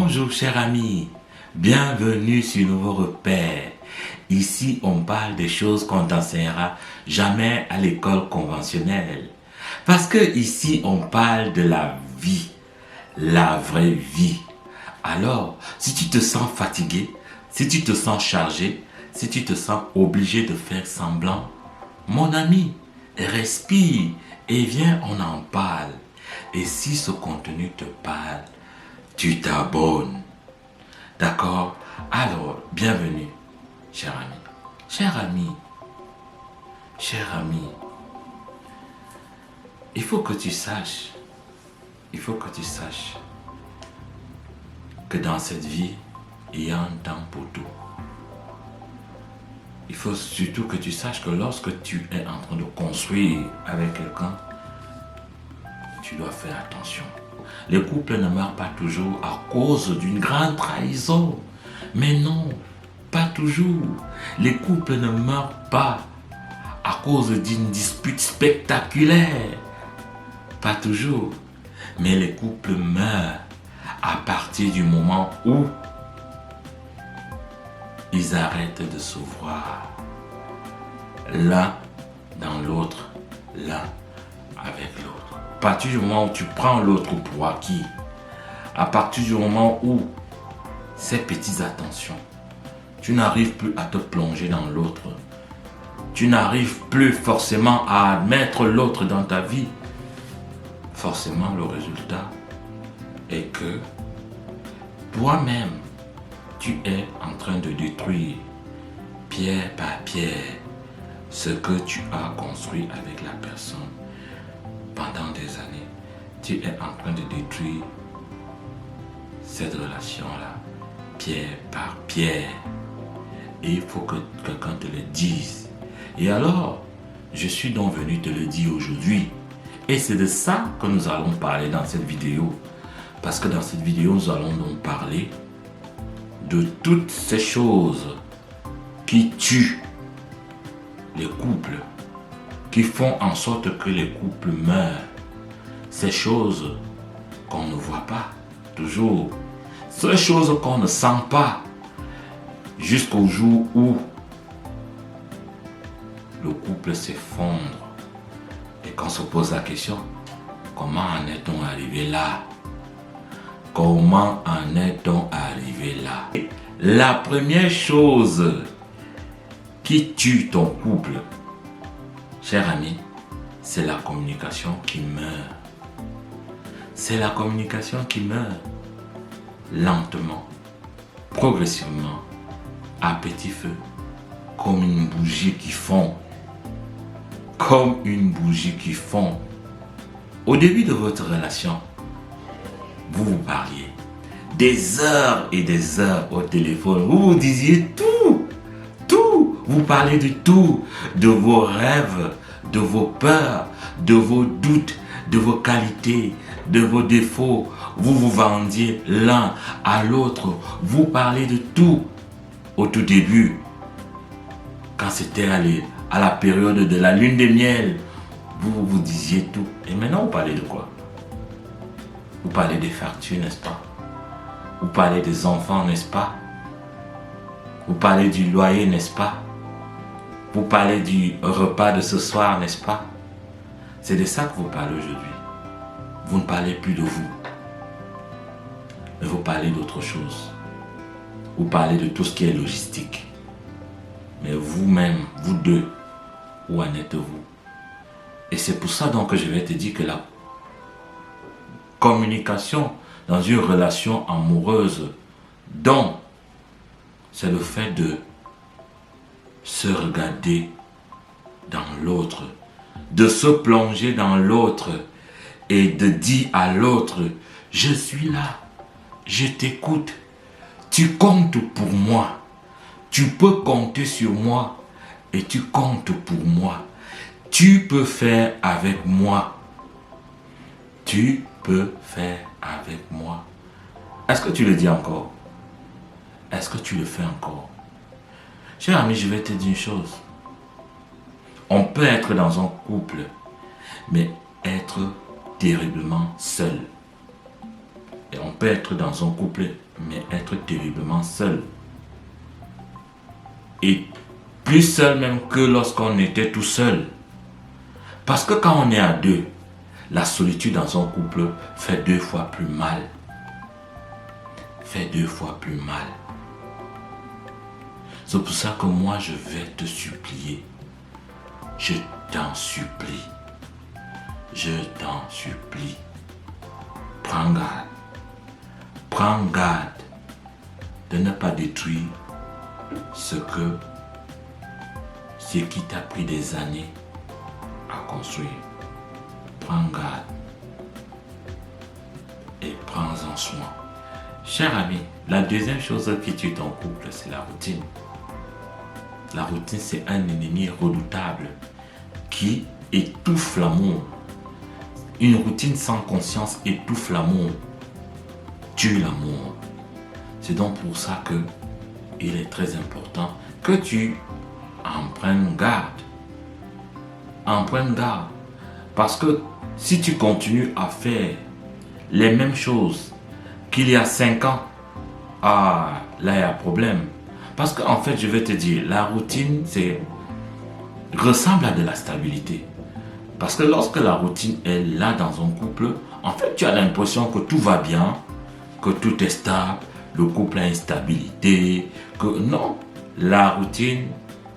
Bonjour chers amis, bienvenue sur Nouveau Repère. Ici on parle des choses qu'on t'enseignera jamais à l'école conventionnelle. Parce que ici on parle de la vie, la vraie vie. Alors, si tu te sens fatigué, si tu te sens chargé, si tu te sens obligé de faire semblant, mon ami, respire et viens on en parle. Et si ce contenu te parle, tu t'abonnes. D'accord? Alors, bienvenue, cher ami. Cher ami, cher ami, il faut que tu saches que dans cette vie, il y a un temps pour tout. Il faut surtout que tu saches que lorsque tu es en train de construire avec quelqu'un, tu dois faire attention. Les couples ne meurent pas toujours à cause d'une grande trahison. Mais non, pas toujours. Les couples ne meurent pas à cause d'une dispute spectaculaire. Pas toujours. Mais les couples meurent à partir du moment où ils arrêtent de se voir l'un dans l'autre, l'un avec l'autre. À partir du moment où tu prends l'autre pour acquis, à partir du moment où ces petites attentions, tu n'arrives plus à te plonger dans l'autre, tu n'arrives plus forcément à admettre l'autre dans ta vie, forcément le résultat est que toi-même, tu es en train de détruire pierre par pierre ce que tu as construit avec la personne pendant des années. Tu es en train de détruire cette relation-là, pierre par pierre. Et il faut que quelqu'un te le dise. Et alors, je suis donc venu te le dire aujourd'hui. Et c'est de ça que nous allons parler dans cette vidéo. Parce que dans cette vidéo, nous allons donc parler de toutes ces choses qui tuent les couples, qui font en sorte que les couples meurent. Ces choses qu'on ne voit pas toujours, ces choses qu'on ne sent pas, jusqu'au jour où le couple s'effondre et qu'on se pose la question, comment en est-on arrivé là? Comment en est-on arrivé là? La première chose qui tue ton couple, cher ami, c'est la communication qui meurt. C'est la communication qui meurt lentement, progressivement, à petit feu, comme une bougie qui fond. Comme une bougie qui fond. Au début de votre relation, vous vous parliez des heures et des heures au téléphone. Vous vous disiez tout. Vous parlez de tout, de vos rêves, de vos peurs, de vos doutes, de vos qualités, de vos défauts. Vous vous vendiez l'un à l'autre. Vous parlez de tout. Au tout début, quand c'était à la période de la lune de miel, vous vous disiez tout. Et maintenant, vous parlez de quoi? Vous parlez des factures, n'est-ce pas? Vous parlez des enfants, n'est-ce pas? Vous parlez du loyer, n'est-ce pas? Vous parlez du repas de ce soir, n'est-ce pas? C'est de ça que vous parlez aujourd'hui. Vous ne parlez plus de vous, mais vous parlez d'autre chose. Vous parlez de tout ce qui est logistique. Mais vous-même, vous deux, où en êtes-vous? Et c'est pour ça donc que je vais te dire que la communication dans une relation amoureuse, donc, c'est le fait de se regarder dans l'autre, de se plonger dans l'autre et de dire à l'autre, je suis là, je t'écoute, tu comptes pour moi, tu peux compter sur moi et tu comptes pour moi, tu peux faire avec moi, tu peux faire avec moi. Est-ce que tu le dis encore? Est-ce que tu le fais encore? Cher ami, je vais te dire une chose. On peut être dans un couple, mais être terriblement seul. Et on peut être dans un couple, mais être terriblement seul. Et plus seul même que lorsqu'on était tout seul. Parce que quand on est à deux, la solitude dans un couple fait 2 fois plus mal. Fait 2 fois plus mal. C'est pour ça que moi je vais te supplier. Je t'en supplie. Je t'en supplie. Prends garde. Prends garde de ne pas détruire ce qui t'a pris des années à construire. Prends garde et prends-en soin. Cher ami, la deuxième chose qui tue ton couple, c'est la routine. La routine, c'est un ennemi redoutable qui étouffe l'amour. Une routine sans conscience étouffe l'amour, tue l'amour. C'est donc pour ça que il est très important que tu en prennes garde. En prennes garde. Parce que si tu continues à faire les mêmes choses qu'il y a 5 ans, là il y a problème. Parce qu'en fait, je vais te dire, la routine, ressemble à de la stabilité. Parce que lorsque la routine est là dans un couple, en fait, tu as l'impression que tout va bien, que tout est stable, le couple a une stabilité, que non, la routine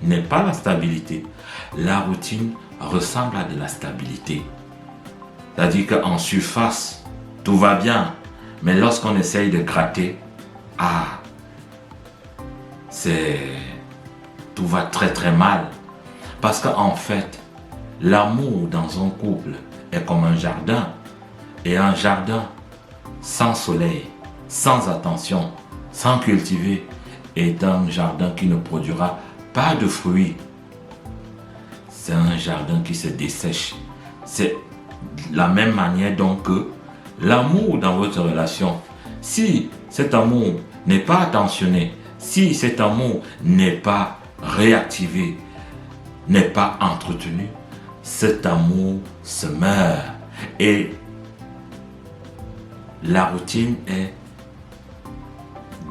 n'est pas la stabilité. La routine ressemble à de la stabilité. C'est-à-dire qu'en surface, tout va bien, mais lorsqu'on essaye de gratter, tout va très très mal. Parce qu'en fait, l'amour dans un couple est comme un jardin. Et un jardin sans soleil, sans attention, sans cultiver, est un jardin qui ne produira pas de fruits. C'est un jardin qui se dessèche. C'est la même manière donc que l'amour dans votre relation. Si cet amour n'est pas attentionné, si cet amour n'est pas réactivé, n'est pas entretenu, cet amour se meurt. Et la routine est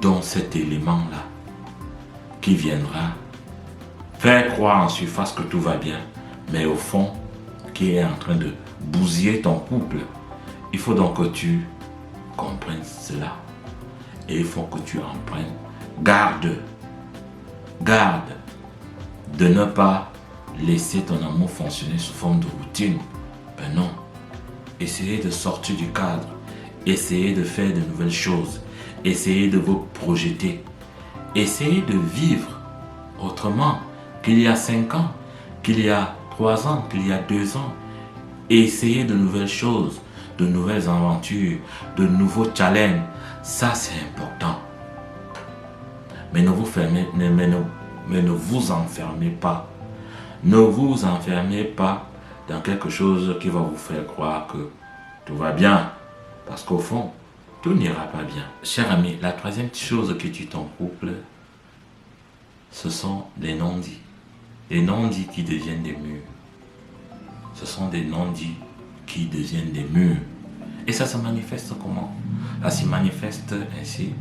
dans cet élément-là qui viendra faire croire en surface que tout va bien, mais au fond, qui est en train de bousiller ton couple. Il faut donc que tu comprennes cela. Et il faut que tu en prennes garde. Garde de ne pas laisser ton amour fonctionner sous forme de routine. Ben non. Essayez de sortir du cadre. Essayez de faire de nouvelles choses. Essayez de vous projeter. Essayez de vivre autrement qu'il y a 5 ans, qu'il y a 3 ans, qu'il y a 2 ans. Essayez de nouvelles choses, de nouvelles aventures, de nouveaux challenges. Ça, c'est important. Mais ne vous enfermez pas. Ne vous enfermez pas dans quelque chose qui va vous faire croire que tout va bien. Parce qu'au fond, tout n'ira pas bien. Cher ami, la troisième chose qui tue ton couple, ce sont les non-dits. Les non-dits qui deviennent des murs. Ce sont des non-dits qui deviennent des murs. Et ça se manifeste comment? Ça se manifeste ainsi.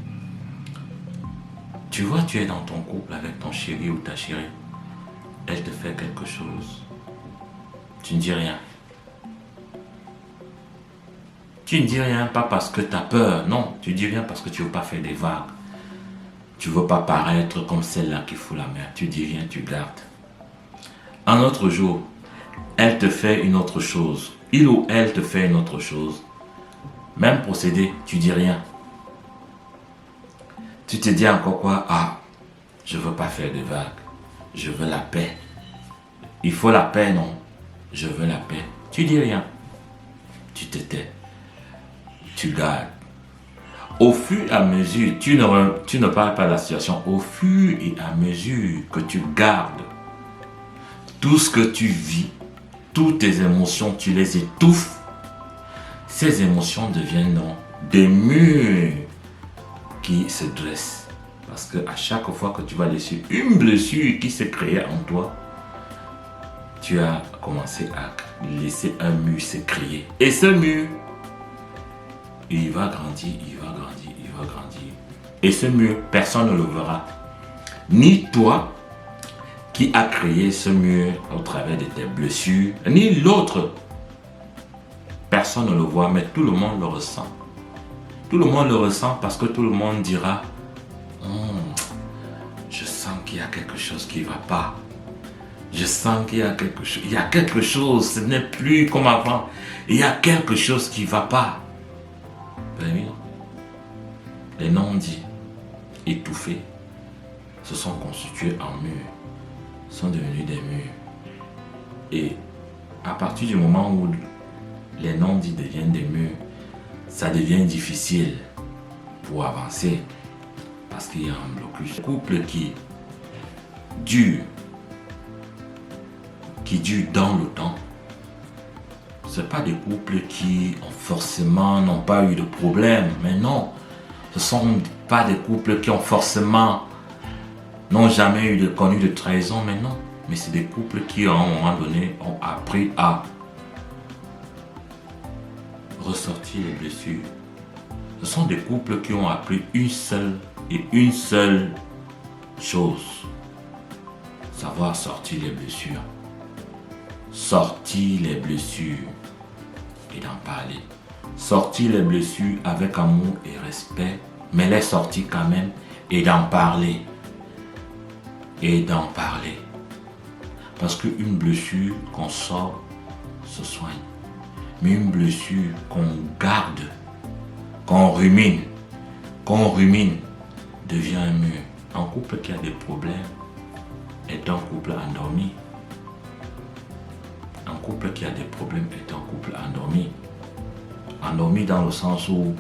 Tu vois, tu es dans ton couple avec ton chéri ou ta chérie. Elle te fait quelque chose. Tu ne dis rien. Tu ne dis rien pas parce que tu as peur. Non, tu dis rien parce que tu ne veux pas faire des vagues. Tu ne veux pas paraître comme celle-là qui fout la merde. Tu dis rien, tu gardes. Un autre jour, elle te fait une autre chose. Il ou elle te fait une autre chose. Même procédé, tu dis rien. Tu te dis encore quoi? Je ne veux pas faire de vagues. Je veux la paix. Il faut la paix, non? Je veux la paix. Tu dis rien. Tu te tais. Tu gardes. Au fur et à mesure, tu ne parles pas de la situation. Au fur et à mesure que tu gardes tout ce que tu vis, toutes tes émotions, tu les étouffes. Ces émotions deviennent donc des murs qui se dressent. Parce qu'à chaque fois que tu vas laisser une blessure qui s'est créée en toi, tu as commencé à laisser un mur se créer. Et ce mur Et il va grandir, il va grandir, il va grandir. Et ce mur, personne ne le verra. Ni toi qui as créé ce mur au travers de tes blessures, ni l'autre. Personne ne le voit, mais tout le monde le ressent. Tout le monde le ressent parce que tout le monde dira je sens qu'il y a quelque chose qui ne va pas. Je sens qu'il y a quelque chose. Il y a quelque chose, ce n'est plus comme avant. Il y a quelque chose qui ne va pas. Ben oui. Les non-dits, étouffés, se sont constitués en murs, sont devenus des murs. Et à partir du moment où les non-dits deviennent des murs, ça devient difficile pour avancer parce qu'il y a un blocus. Couple qui dure dans le temps, ce pas des couples qui forcément n'ont pas eu de problème, mais non, ce sont pas des couples qui ont forcément n'ont jamais connu de trahison, mais non, mais c'est des couples qui à un moment donné ont appris à ressortir les blessures. Ce sont des couples qui ont appris une seule chose, savoir sortir les blessures. Sortir les blessures et d'en parler. Sortir les blessures avec amour et respect, mais les sortir quand même et d'en parler. Et d'en parler. Parce qu'une blessure qu'on sort se soigne. Mais une blessure qu'on garde, qu'on rumine, devient un mur. Un couple qui a des problèmes est un couple endormi. Un couple qui a des problèmes est un couple endormi. Endormi dans le sens où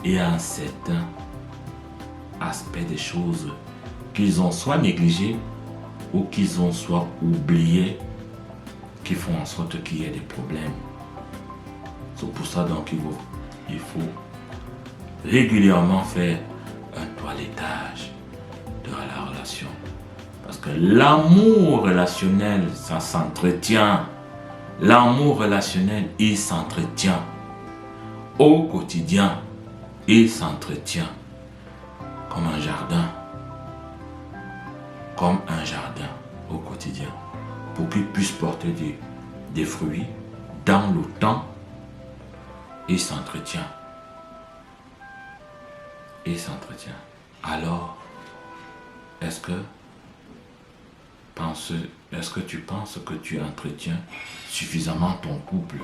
il y a un certain aspect des choses qu'ils ont soit négligé ou qu'ils ont soit oublié, qui font en sorte qu'il y ait des problèmes. C'est pour ça donc il faut régulièrement faire un toilettage de la relation. Parce que l'amour relationnel, ça s'entretient. L'amour relationnel, il s'entretient. Au quotidien, il s'entretient. Comme un jardin. Comme un jardin au quotidien. Pour qu'il puisse porter des fruits dans le temps, il s'entretient. Il s'entretient. Alors, est-ce que tu penses que tu entretiens suffisamment ton couple?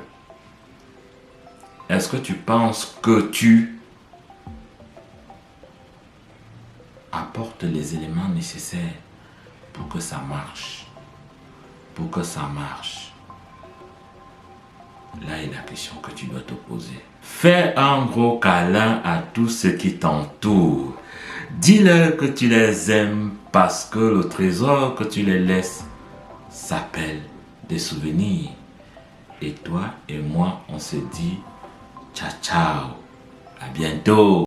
Est-ce que tu penses que tu apportes les éléments nécessaires pour que ça marche? Pour que ça marche. Là est la question que tu dois te poser. Fais un gros câlin à tous ceux qui t'entourent. Dis-leur que tu les aimes parce que le trésor que tu les laisses s'appelle des souvenirs. Et toi et moi, on se dit ciao ciao. À bientôt.